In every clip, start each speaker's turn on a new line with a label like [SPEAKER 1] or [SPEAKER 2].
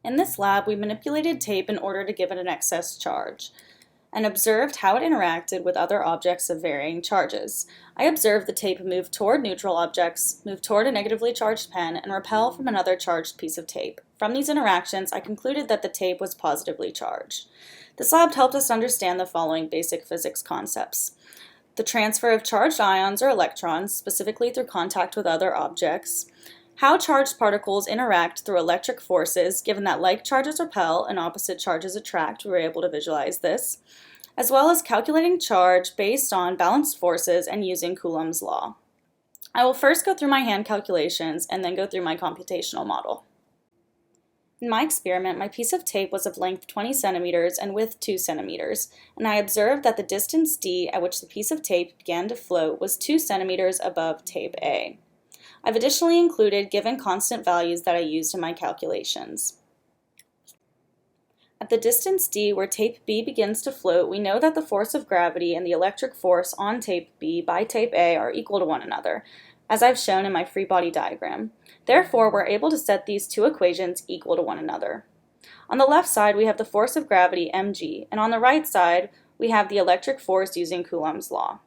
[SPEAKER 1] In this lab, we manipulated tape in order to give it an excess charge and observed how it interacted with other objects of varying charges. I observed the tape move toward neutral objects, move toward a negatively charged pen, and repel from another charged piece of tape. From these interactions, I concluded that the tape was positively charged. This lab helped us understand the following basic physics concepts: the transfer of charged ions or electrons, specifically through contact with other objects, how charged particles interact through electric forces, given that like charges repel and opposite charges attract. We were able to visualize this, as well as calculating charge based on balanced forces and using Coulomb's law. I will first go through my hand calculations and then go through my computational model. In my experiment, my piece of tape was of length 20 centimeters and width 2 centimeters, and I observed that the distance d at which the piece of tape began to float was 2 centimeters above tape A. I've additionally included given constant values that I used in my calculations. At the distance d where tape B begins to float, we know that the force of gravity and the electric force on tape B by tape A are equal to one another, as I've shown in my free body diagram. Therefore, we're able to set these two equations equal to one another. On the left side, we have the force of gravity mg, and on the right side, we have the electric force using Coulomb's law.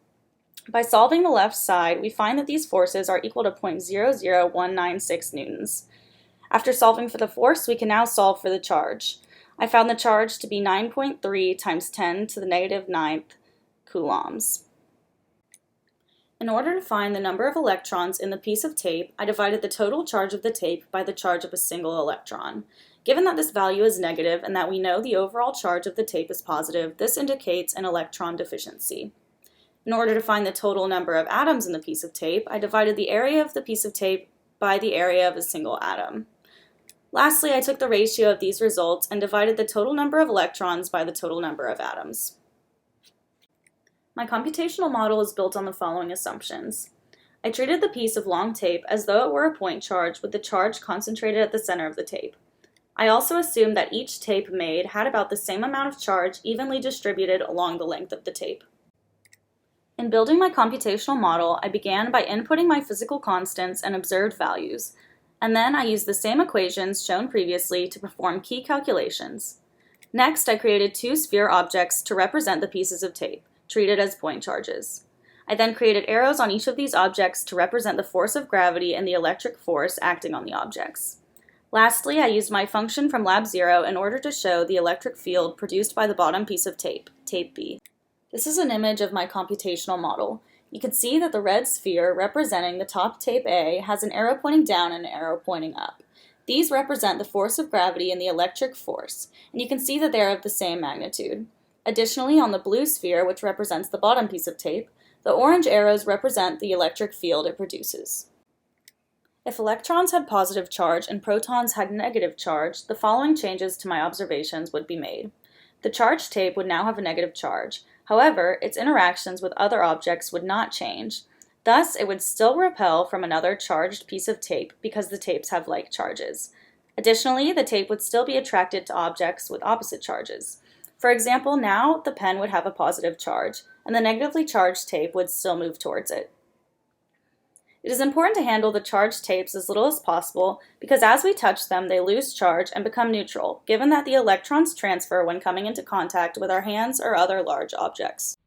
[SPEAKER 1] By solving the left side, we find that these forces are equal to 0.00196 newtons. After solving for the force, we can now solve for the charge. I found the charge to be 9.3 times 10 to the negative 9th coulombs. In order to find the number of electrons in the piece of tape, I divided the total charge of the tape by the charge of a single electron. Given that this value is negative and that we know the overall charge of the tape is positive, this indicates an electron deficiency. In order to find the total number of atoms in the piece of tape, I divided the area of the piece of tape by the area of a single atom. Lastly, I took the ratio of these results and divided the total number of electrons by the total number of atoms. My computational model is built on the following assumptions. I treated the piece of long tape as though it were a point charge with the charge concentrated at the center of the tape. I also assumed that each tape made had about the same amount of charge evenly distributed along the length of the tape. In building my computational model, I began by inputting my physical constants and observed values, and then I used the same equations shown previously to perform key calculations. Next, I created two sphere objects to represent the pieces of tape, treated as point charges. I then created arrows on each of these objects to represent the force of gravity and the electric force acting on the objects. Lastly, I used my function from Lab 0 in order to show the electric field produced by the bottom piece of tape, tape B. This is an image of my computational model. You can see that the red sphere representing the top tape A has an arrow pointing down and an arrow pointing up. These represent the force of gravity and the electric force, and you can see that they are of the same magnitude. Additionally, on the blue sphere, which represents the bottom piece of tape, the orange arrows represent the electric field it produces. If electrons had positive charge and protons had negative charge, the following changes to my observations would be made. The charged tape would now have a negative charge. However, its interactions with other objects would not change. Thus, it would still repel from another charged piece of tape because the tapes have like charges. Additionally, the tape would still be attracted to objects with opposite charges. For example, now the pen would have a positive charge, and the negatively charged tape would still move towards it. It is important to handle the charged tapes as little as possible because as we touch them, they lose charge and become neutral, given that the electrons transfer when coming into contact with our hands or other large objects.